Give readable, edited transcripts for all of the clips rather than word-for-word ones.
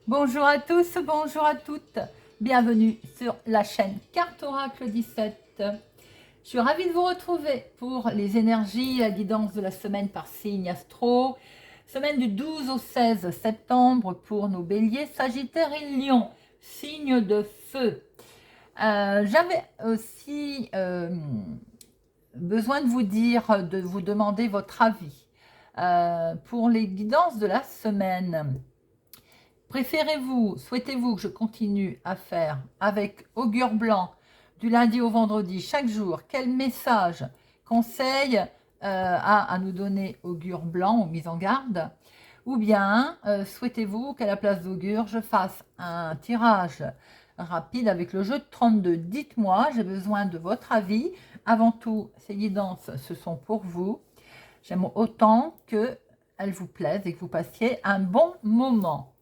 Bonjour à tous, bonjour à toutes, bienvenue sur la chaîne Carte Oracle 17. Je suis ravie de vous retrouver pour les énergies, la guidance de la semaine par signe astro. Semaine du 12 au 16 septembre pour nos béliers, sagittaire et lion, signe de feu. J'avais aussi besoin de vous dire, de vous demander votre avis pour les guidances de la semaine. Préférez-vous, souhaitez-vous que je continue à faire avec augure blanc du lundi au vendredi chaque jour? Quel message, conseil à nous donner augure blanc ou mise en garde? Ou bien souhaitez-vous qu'à la place d'augure, je fasse un tirage rapide avec le jeu de 32? Dites-moi, j'ai besoin de votre avis. Avant tout, ces guidances, ce sont pour vous. J'aime autant qu'elles vous plaisent et que vous passiez un bon moment.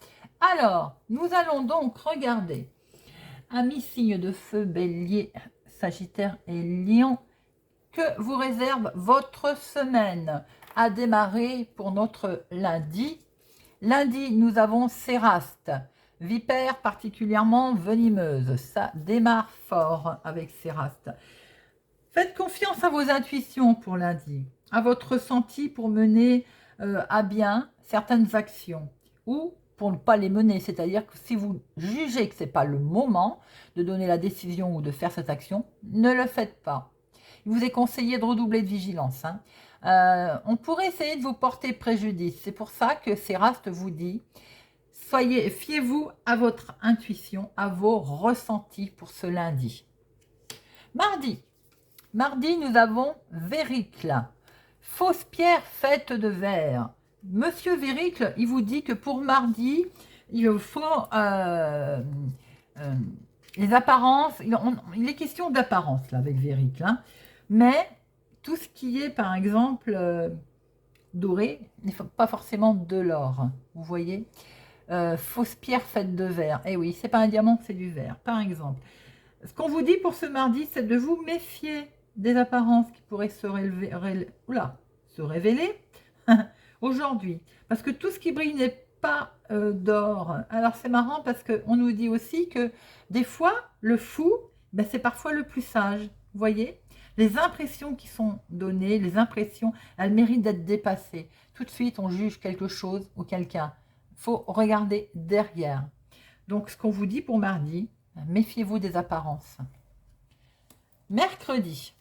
Alors, nous allons donc regarder, amis signes de feu, bélier, sagittaire et lion, que vous réserve votre semaine à démarrer pour notre lundi. Lundi, nous avons Céraste, vipère particulièrement venimeuse. Ça démarre fort avec Céraste. Faites confiance à vos intuitions pour lundi, à votre ressenti pour mener à bien certaines actions ou pour ne pas les mener. C'est-à-dire que si vous jugez que ce n'est pas le moment de donner la décision ou de faire cette action, ne le faites pas. Il vous est conseillé de redoubler de vigilance. On pourrait essayer de vous porter préjudice. C'est pour ça que Céraste vous dit, fiez-vous à votre intuition, à vos ressentis pour ce lundi. Mardi, nous avons Véricle, fausse pierre faite de verre. Monsieur Véricle, il vous dit que pour mardi, il faut les apparences. Il est question d'apparence là avec Véricle, hein, mais tout ce qui est par exemple doré, il ne faut pas forcément de l'or. Vous voyez, fausse pierre faite de verre. Eh oui, c'est pas un diamant, c'est du verre. Par exemple, ce qu'on vous dit pour ce mardi, c'est de vous méfier des apparences qui pourraient se révéler aujourd'hui. Parce que tout ce qui brille n'est pas d'or. Alors c'est marrant parce qu'on nous dit aussi que des fois, le fou, ben, c'est parfois le plus sage. Vous voyez, les impressions qui sont données, les impressions, elles méritent d'être dépassées. Tout de suite, on juge quelque chose ou quelqu'un. Il faut regarder derrière. Donc ce qu'on vous dit pour mardi, méfiez-vous des apparences. Mercredi,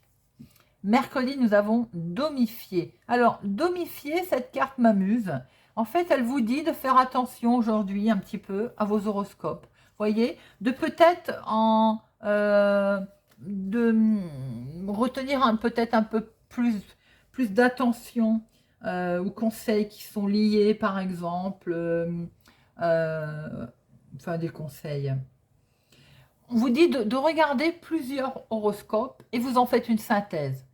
nous avons Domifié. Alors, Domifié, cette carte m'amuse. En fait, elle vous dit de faire attention aujourd'hui un petit peu à vos horoscopes. Voyez, de peut-être de retenir peut-être un peu plus d'attention aux conseils qui sont liés, par exemple, enfin des conseils. On vous dit de regarder plusieurs horoscopes et vous en faites une synthèse.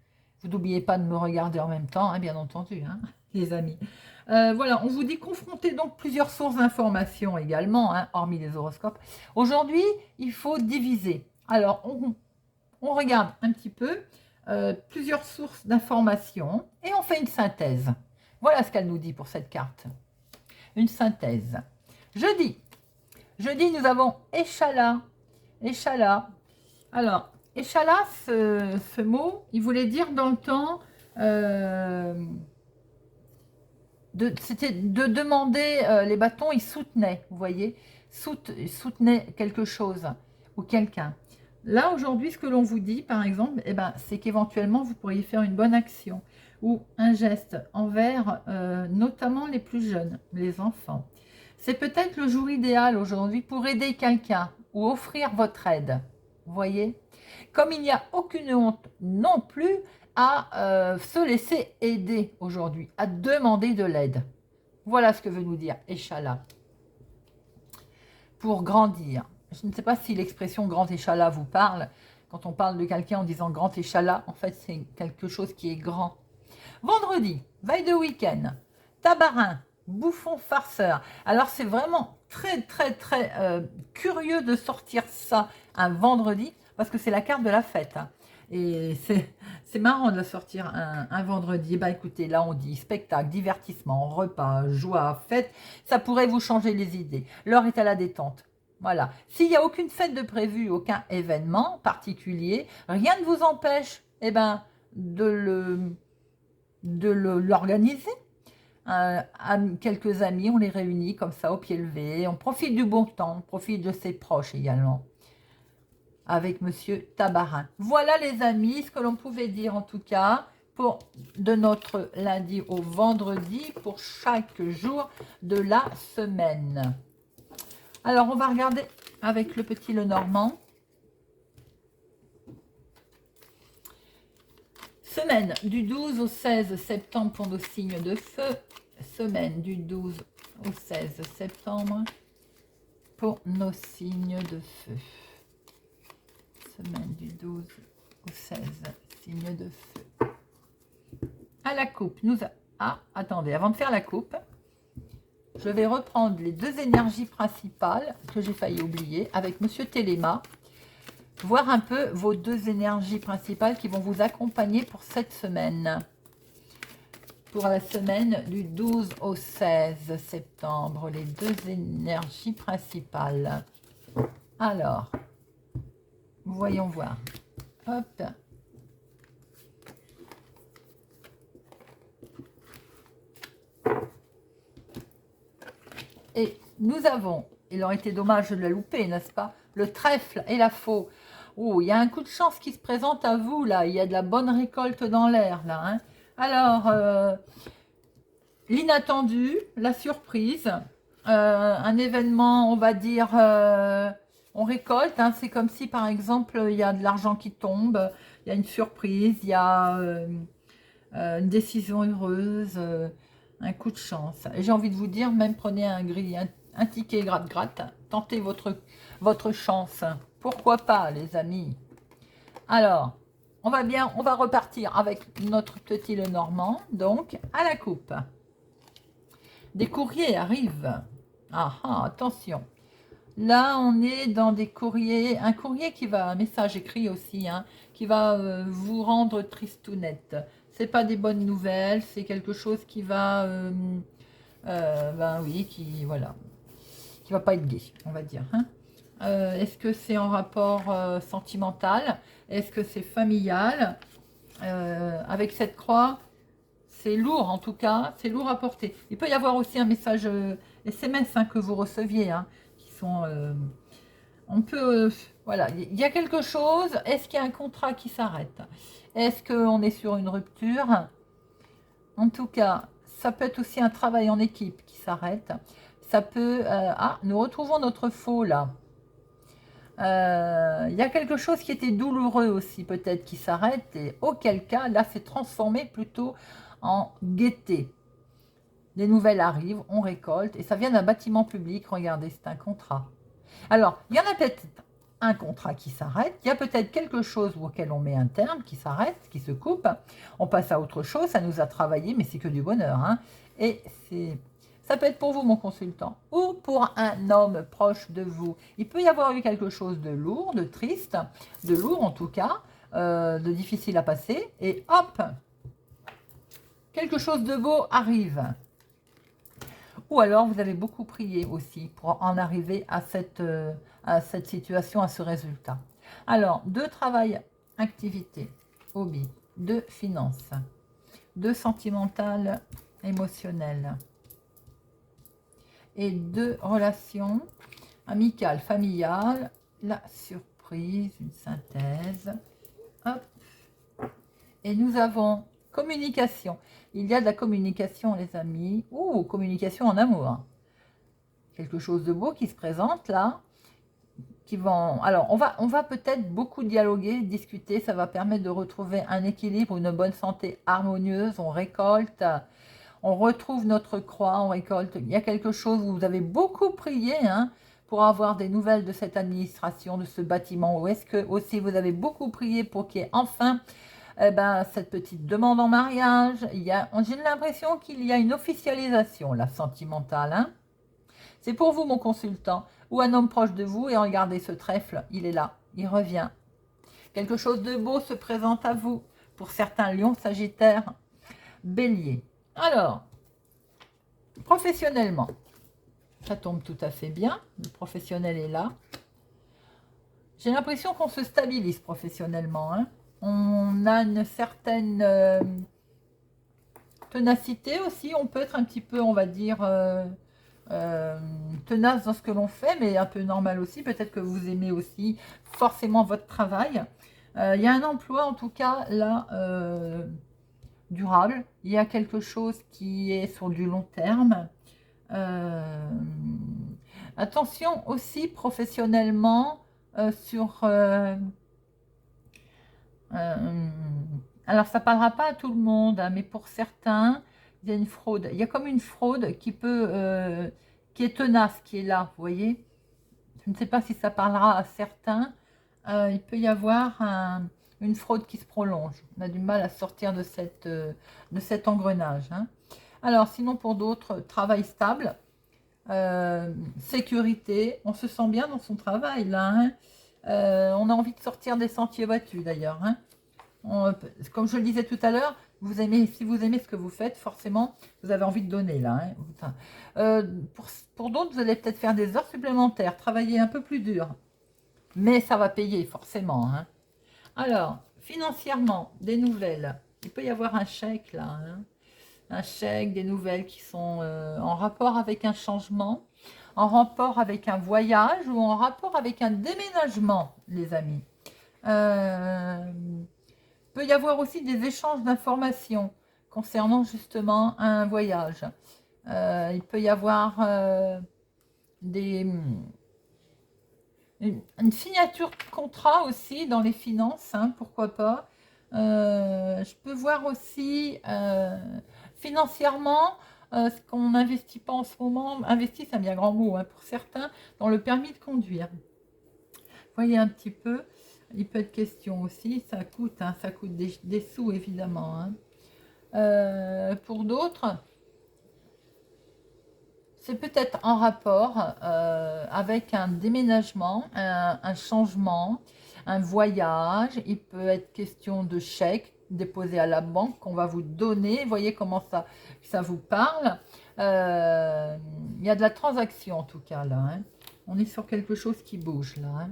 Vous n'oubliez pas de me regarder en même temps, hein, bien entendu, hein, les amis. Voilà, on vous dit confronter donc plusieurs sources d'informations également, hein, hormis les horoscopes. Aujourd'hui, il faut diviser. Alors, on regarde un petit peu plusieurs sources d'informations et on fait une synthèse. Voilà ce qu'elle nous dit pour cette carte. Une synthèse. Jeudi, nous avons Échalas. Alors, Échalas, ce mot, il voulait dire dans le temps, c'était de demander les bâtons, ils soutenaient, vous voyez, soutenaient quelque chose ou quelqu'un. Là, aujourd'hui, ce que l'on vous dit, par exemple, eh ben, c'est qu'éventuellement, vous pourriez faire une bonne action ou un geste envers notamment les plus jeunes, les enfants. C'est peut-être le jour idéal aujourd'hui pour aider quelqu'un ou offrir votre aide. Vous voyez? Comme il n'y a aucune honte non plus à se laisser aider aujourd'hui, à demander de l'aide. Voilà ce que veut nous dire Échala. Pour grandir. Je ne sais pas si l'expression grand échalas vous parle. Quand on parle de quelqu'un en disant grand échalas, en fait, c'est quelque chose qui est grand. Vendredi, veille de week-end, tabarin, bouffon farceur. Alors, c'est vraiment très, très, très curieux de sortir ça un vendredi parce que c'est la carte de la fête. Hein. Et c'est marrant de la sortir un vendredi. Bah écoutez, là on dit spectacle, divertissement, repas, joie, fête. Ça pourrait vous changer les idées. L'heure est à la détente. Voilà. S'il n'y a aucune fête de prévu, aucun événement particulier, rien ne vous empêche de l'organiser. Quelques amis, on les réunit comme ça au pied levé. On profite du bon temps, on profite de ses proches également. Avec Monsieur Tabarin. Voilà les amis, ce que l'on pouvait dire en tout cas de notre lundi au vendredi pour chaque jour de la semaine. Alors on va regarder avec le petit Lenormand. Semaine du 12 au 16 septembre pour nos signes de feu. Semaine du 12 au 16 septembre pour nos signes de feu. Semaine du 12 au 16, signe de feu. À la coupe, attendez, avant de faire la coupe, je vais reprendre les deux énergies principales que j'ai failli oublier avec Monsieur Téléma. Voir un peu vos deux énergies principales qui vont vous accompagner pour cette semaine. Pour la semaine du 12 au 16 septembre, les deux énergies principales. Alors, voyons voir. Hop. Et nous avons, il aurait été dommage de la louper, n'est-ce pas? Le trèfle et la faux. Oh, il y a un coup de chance qui se présente à vous, là. Il y a de la bonne récolte dans l'air, là. Hein. Alors, l'inattendu, la surprise, un événement, on va dire, on récolte. Hein. C'est comme si, par exemple, il y a de l'argent qui tombe, il y a une surprise, il y a une décision heureuse, un coup de chance. Et j'ai envie de vous dire, même prenez un ticket gratte-gratte, tentez votre chance. Pourquoi pas, les amis? Alors, on va repartir avec notre petit Lenormand, donc à la coupe. Des courriers arrivent. Ah, attention. Là, on est dans des courriers, un courrier qui va, un message écrit aussi, hein, qui va vous rendre tristounette. C'est pas des bonnes nouvelles, c'est quelque chose qui va, oui, qui va pas être gai, on va dire. Hein. Est-ce que c'est en rapport sentimental? Est-ce que c'est familial? Avec cette croix, c'est lourd en tout cas, c'est lourd à porter. Il peut y avoir aussi un message SMS hein, que vous receviez, hein, qui sont... on peut... voilà, il y a quelque chose. Est-ce qu'il y a un contrat qui s'arrête? Est-ce qu'on est sur une rupture? En tout cas, ça peut être aussi un travail en équipe qui s'arrête. Ça peut... nous retrouvons notre faux là. Il y a quelque chose qui était douloureux aussi peut-être qui s'arrête et auquel cas là c'est transformé plutôt en gaieté. Les nouvelles arrivent, on récolte et ça vient d'un bâtiment public. Regardez, c'est un contrat. Alors, il y en a peut-être un contrat qui s'arrête, il y a peut-être quelque chose auquel on met un terme qui s'arrête, qui se coupe, on passe à autre chose, ça nous a travaillé, mais c'est que du bonheur. Hein. Et ça peut être pour vous, mon consultant, ou pour un homme proche de vous. Il peut y avoir eu quelque chose de lourd, de triste, de lourd en tout cas, de difficile à passer, et hop, quelque chose de beau arrive. Ou alors, vous avez beaucoup prié aussi pour en arriver à cette situation, à ce résultat. Alors, 2 travail, activité, hobby, 2 finances, 2 sentimental, émotionnel et 2 relations amicales, familiales, la surprise, une synthèse. Hop. Et nous avons communication. Il y a de la communication, les amis. Communication en amour. quelque chose de beau qui se présente là. Alors, on va peut-être beaucoup dialoguer, discuter. Ça va permettre de retrouver un équilibre, une bonne santé harmonieuse. On récolte, on retrouve notre croix, on récolte. Il y a quelque chose où vous avez beaucoup prié hein, pour avoir des nouvelles de cette administration, de ce bâtiment. Ou est-ce que aussi vous avez beaucoup prié pour qu'il y ait enfin cette petite demande en mariage. J'ai l'impression qu'il y a une officialisation, la sentimentale. Hein. C'est pour vous, mon consultant, ou un homme proche de vous, et regardez ce trèfle, il est là, il revient. Quelque chose de beau se présente à vous, pour certains lions, sagittaires, bélier. Alors, professionnellement, ça tombe tout à fait bien, le professionnel est là. J'ai l'impression qu'on se stabilise professionnellement. Hein. On a une certaine ténacité aussi, on peut être un petit peu, on va dire... tenace dans ce que l'on fait, mais un peu normal aussi. Peut-être que vous aimez aussi forcément votre travail. Il y a un emploi, en tout cas, là, durable. Il y a quelque chose qui est sur du long terme. Attention aussi professionnellement sur... alors, ça ne parlera pas à tout le monde, hein, mais pour certains, il y a une fraude. Il y a comme une fraude qui peut, qui est tenace, qui est là, vous voyez. Je ne sais pas si ça parlera à certains. Il peut y avoir une fraude qui se prolonge. On a du mal à sortir de cet engrenage. Hein. Alors, sinon, pour d'autres, travail stable, sécurité. On se sent bien dans son travail, là. Hein. On a envie de sortir des sentiers battus, d'ailleurs. Hein. Comme je le disais tout à l'heure, si vous aimez ce que vous faites, forcément, vous avez envie de donner là. Hein. Pour d'autres, vous allez peut-être faire des heures supplémentaires, travailler un peu plus dur. Mais ça va payer, forcément. Hein. Alors, financièrement, des nouvelles. Il peut y avoir un chèque là. Hein. Un chèque, des nouvelles qui sont en rapport avec un changement, en rapport avec un voyage ou en rapport avec un déménagement, les amis. Peut y avoir aussi des échanges d'informations concernant justement un voyage. Il peut y avoir une signature de contrat aussi dans les finances, hein, pourquoi pas. Je peux voir aussi financièrement ce qu'on n'investit pas en ce moment. Investir, c'est un bien grand mot hein, pour certains, dans le permis de conduire. Voyez un petit peu. Il peut être question aussi, ça coûte des sous évidemment. Hein. Pour d'autres, c'est peut-être en rapport avec un déménagement, un changement, un voyage. Il peut être question de chèque déposé à la banque qu'on va vous donner. Voyez comment ça vous parle. Il y a de la transaction en tout cas là. Hein. On est sur quelque chose qui bouge là. Hein.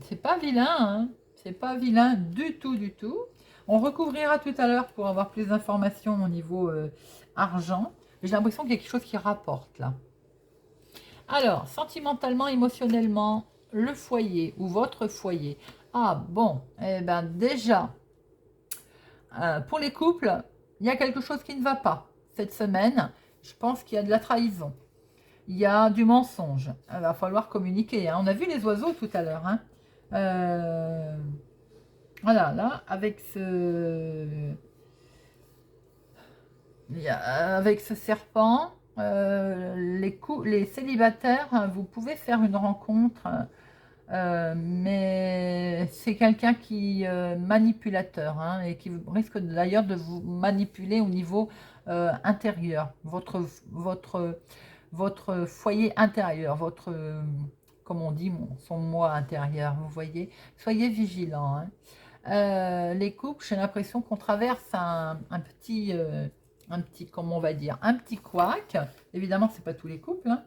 C'est pas vilain, hein. C'est pas vilain du tout, du tout. On recouvrira tout à l'heure pour avoir plus d'informations au niveau argent. J'ai l'impression qu'il y a quelque chose qui rapporte là. Alors, sentimentalement, émotionnellement, le foyer ou votre foyer. Ah bon, eh ben déjà, pour les couples, il y a quelque chose qui ne va pas. Cette semaine, je pense qu'il y a de la trahison. Il y a du mensonge. Il va falloir communiquer. Hein. On a vu les oiseaux tout à l'heure. Hein. Voilà, là, avec ce serpent, les célibataires, hein, vous pouvez faire une rencontre, mais c'est quelqu'un qui manipulateur hein, et qui risque d'ailleurs de vous manipuler au niveau intérieur. Votre foyer intérieur, comme on dit, son moi intérieur, vous voyez. Soyez vigilants. Hein. Les couples, j'ai l'impression qu'on traverse un petit, comment on va dire, un petit couac. Évidemment, c'est pas tous les couples. Hein.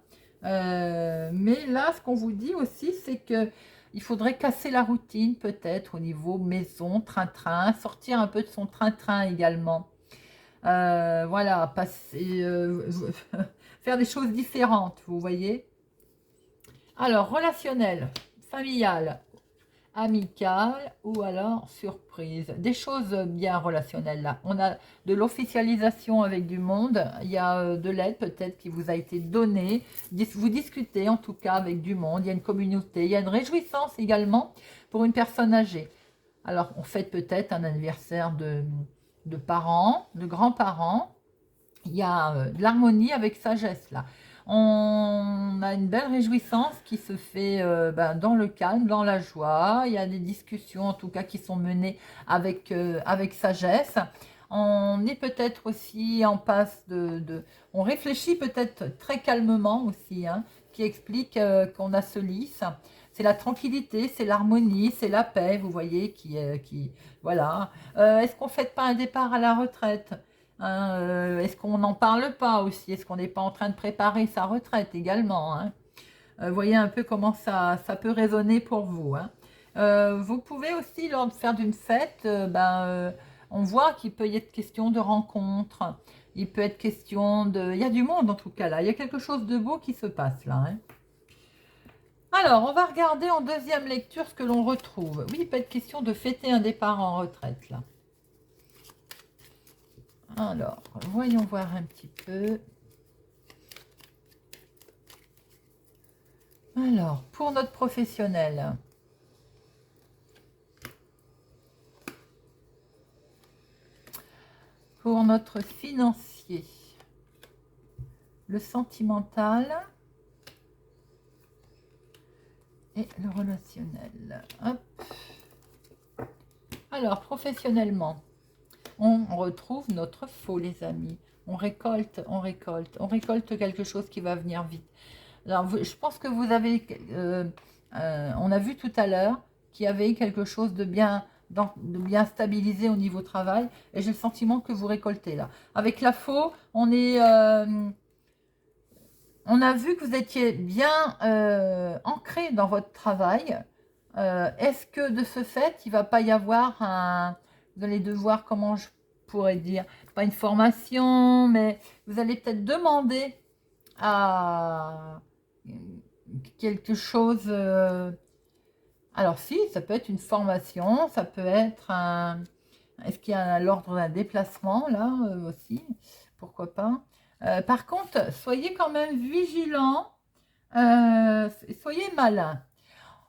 Mais là, ce qu'on vous dit aussi, c'est que il faudrait casser la routine peut-être au niveau maison, train-train, sortir un peu de son train-train également. Voilà, passer, faire des choses différentes, vous voyez. Alors, relationnel, familial, amicale ou alors surprise. Des choses bien relationnelles là. On a de l'officialisation avec du monde, il y a de l'aide peut-être qui vous a été donnée, vous discutez en tout cas avec du monde, il y a une communauté, il y a une réjouissance également pour une personne âgée. Alors on fête peut-être un anniversaire de parents, de grands-parents, il y a de l'harmonie avec sagesse là. On a une belle réjouissance qui se fait dans le calme, dans la joie. Il y a des discussions en tout cas qui sont menées avec sagesse. On est peut-être aussi en passe on réfléchit peut-être très calmement aussi, hein, qui explique qu'on a ce lys. C'est la tranquillité, c'est l'harmonie, c'est la paix, vous voyez, voilà. Est-ce qu'on ne fête pas un départ à la retraite? Hein, est-ce qu'on n'en parle pas aussi? Est-ce qu'on n'est pas en train de préparer sa retraite également, hein? Voyez un peu comment ça peut résonner pour vous, hein. Vous pouvez aussi, lors de faire d'une fête, on voit qu'il peut y être question de rencontres. Il peut être question de... Il y a du monde en tout cas là. Il y a quelque chose de beau qui se passe là, hein. Alors, on va regarder en deuxième lecture ce que l'on retrouve. Oui, il peut être question de fêter un départ en retraite là. Alors, voyons voir un petit peu. Alors, pour notre professionnel, pour notre financier, le sentimental et le relationnel. Hop. Alors, professionnellement, on retrouve notre faux, les amis. On récolte quelque chose qui va venir vite. Alors, je pense que vous avez... on a vu tout à l'heure qu'il y avait quelque chose de bien stabilisé au niveau travail. Et j'ai le sentiment que vous récoltez là. Avec la faux, on a vu que vous étiez bien ancré dans votre travail. Est-ce que de ce fait, il ne va pas y avoir vous allez devoir, comment je pourrais dire, pas une formation, mais vous allez peut-être demander à quelque chose. Alors si, ça peut être une formation, ça peut être un... Est-ce qu'il y a l'ordre d'un déplacement là aussi? Pourquoi pas? Par contre, soyez quand même vigilants, soyez malins.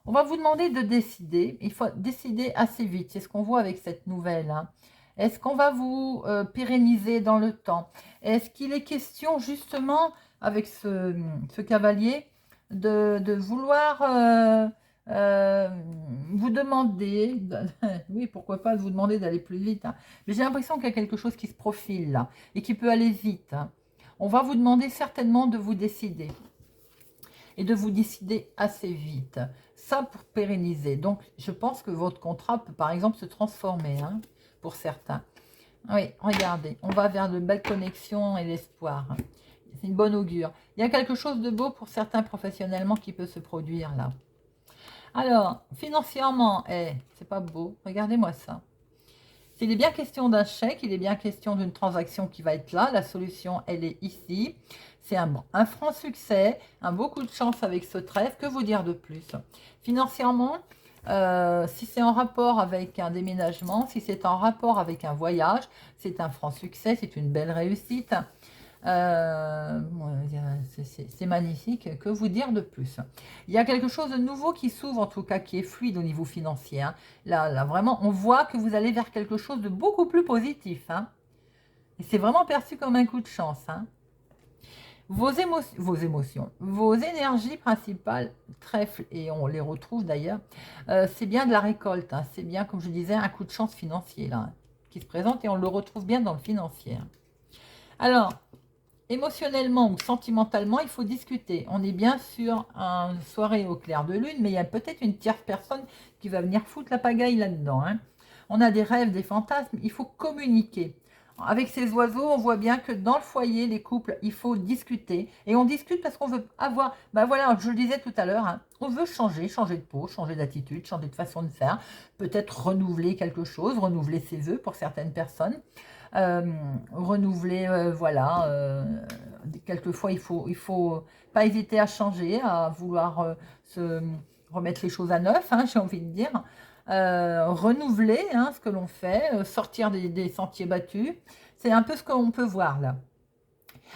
On va vous demander de décider. Il faut décider assez vite. C'est ce qu'on voit avec cette nouvelle, hein. Est-ce qu'on va vous pérenniser dans le temps? Est-ce qu'il est question justement avec ce cavalier de vouloir vous demander, oui, pourquoi pas de vous demander d'aller plus vite, hein. Mais j'ai l'impression qu'il y a quelque chose qui se profile là et qui peut aller vite, hein. On va vous demander certainement de vous décider et de vous décider assez vite. Ça pour pérenniser. Donc, je pense que votre contrat peut par exemple se transformer, hein, pour certains. Oui, regardez, on va vers de belles connexions et l'espoir. C'est une bonne augure. Il y a quelque chose de beau pour certains professionnellement qui peut se produire là. Alors, financièrement, c'est pas beau. Regardez-moi ça. S'il est bien question d'un chèque, il est bien question d'une transaction qui va être là. La solution, elle est ici. C'est un franc succès, un beaucoup de chance avec ce trèfle. Que vous dire de plus? Financièrement, si c'est en rapport avec un déménagement, si c'est en rapport avec un voyage, c'est un franc succès, c'est une belle réussite. C'est magnifique, que vous dire de plus? Il y a quelque chose de nouveau qui s'ouvre, en tout cas qui est fluide au niveau financier, hein. Là, vraiment, on voit que vous allez vers quelque chose de beaucoup plus positif, hein. Et c'est vraiment perçu comme un coup de chance, hein. Vos émotions, vos énergies principales, trèfle, et on les retrouve d'ailleurs, c'est bien de la récolte, hein. C'est bien, comme je disais, un coup de chance financier là, hein, qui se présente, et on le retrouve bien dans le financier, hein. Alors, émotionnellement ou sentimentalement, il faut discuter. On est bien sur une soirée au clair de lune, mais il y a peut-être une tierce personne qui va venir foutre la pagaille là-dedans, hein. On a des rêves, des fantasmes, il faut communiquer. Avec ces oiseaux, on voit bien que dans le foyer, les couples, il faut discuter. Et on discute parce qu'on veut avoir... Ben voilà, je le disais tout à l'heure, hein, on veut changer de peau, changer d'attitude, changer de façon de faire. Peut-être renouveler quelque chose, renouveler ses vœux pour certaines personnes. Renouveler, voilà, quelquefois il faut pas hésiter à changer, à vouloir se remettre les choses à neuf, hein, j'ai envie de dire, renouveler hein, ce que l'on fait, sortir des sentiers battus. C'est un peu ce qu'on peut voir là.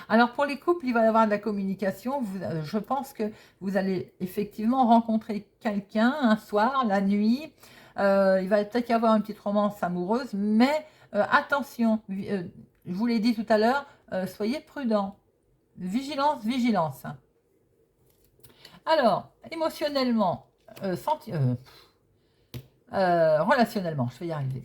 Alors pour les couples, il va y avoir de la communication. Je pense que vous allez effectivement rencontrer quelqu'un un soir, la nuit. Il va peut-être y avoir une petite romance amoureuse, mais attention, je vous l'ai dit tout à l'heure, soyez prudents. Vigilance, vigilance. Alors, émotionnellement, relationnellement, je vais y arriver.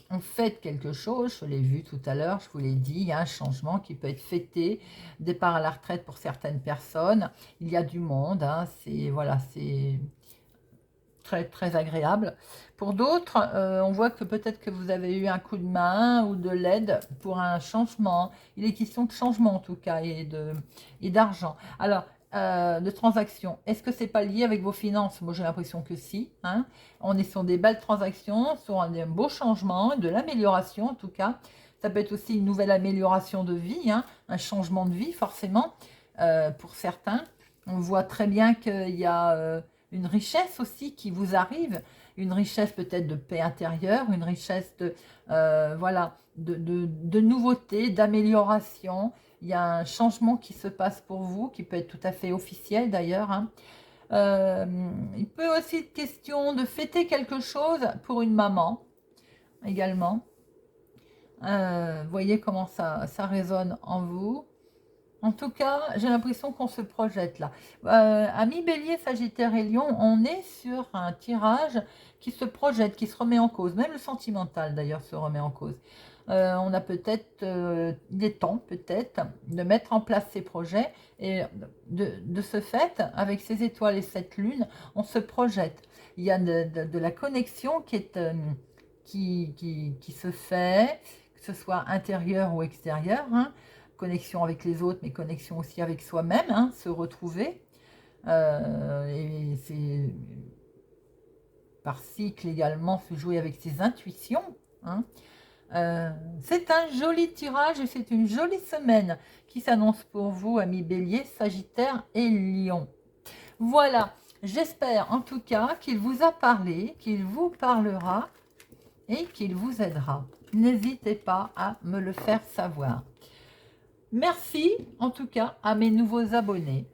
On fait quelque chose, je l'ai vu tout à l'heure, je vous l'ai dit, il y a un changement qui peut être fêté, départ à la retraite pour certaines personnes, il y a du monde, hein, c'est voilà, c'est très très agréable. Pour d'autres, on voit que peut-être que vous avez eu un coup de main ou de l'aide pour un changement. Il est question de changement en tout cas et d'argent. Alors, de transactions, est-ce que c'est pas lié avec vos finances? Moi j'ai l'impression que si. Hein. On est sur des belles transactions, sur un beau changement, de l'amélioration en tout cas. Ça peut être aussi une nouvelle amélioration de vie, hein, un changement de vie forcément pour certains. On voit très bien qu'il y a une richesse aussi qui vous arrive, une richesse peut-être de paix intérieure, une richesse de, voilà, de nouveautés, d'amélioration. Il y a un changement qui se passe pour vous, qui peut être tout à fait officiel d'ailleurs. Hein. Il peut aussi être question de fêter quelque chose pour une maman également. Voyez comment ça résonne en vous. En tout cas, j'ai l'impression qu'on se projette là. Amis Bélier, Sagittaire et Lion, on est sur un tirage qui se projette, qui se remet en cause. Même le sentimental d'ailleurs se remet en cause. On a peut-être des temps peut-être de mettre en place ces projets et de ce fait, avec ces étoiles et cette lune, on se projette. Il y a de la connexion qui est qui se fait, que ce soit intérieur ou extérieur. Hein. Connexion avec les autres, mais connexion aussi avec soi-même, hein, se retrouver. Et c'est par cycle également se jouer avec ses intuitions. Hein. C'est un joli tirage et c'est une jolie semaine qui s'annonce pour vous, amis Bélier, Sagittaire et Lion. Voilà, j'espère en tout cas qu'il vous a parlé, qu'il vous parlera et qu'il vous aidera. N'hésitez pas à me le faire savoir. Merci en tout cas à mes nouveaux abonnés.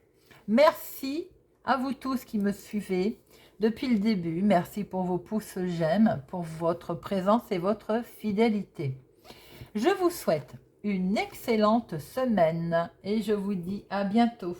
Merci à vous tous qui me suivez depuis le début. Merci pour vos pouces j'aime, pour votre présence et votre fidélité. Je vous souhaite une excellente semaine et je vous dis à bientôt.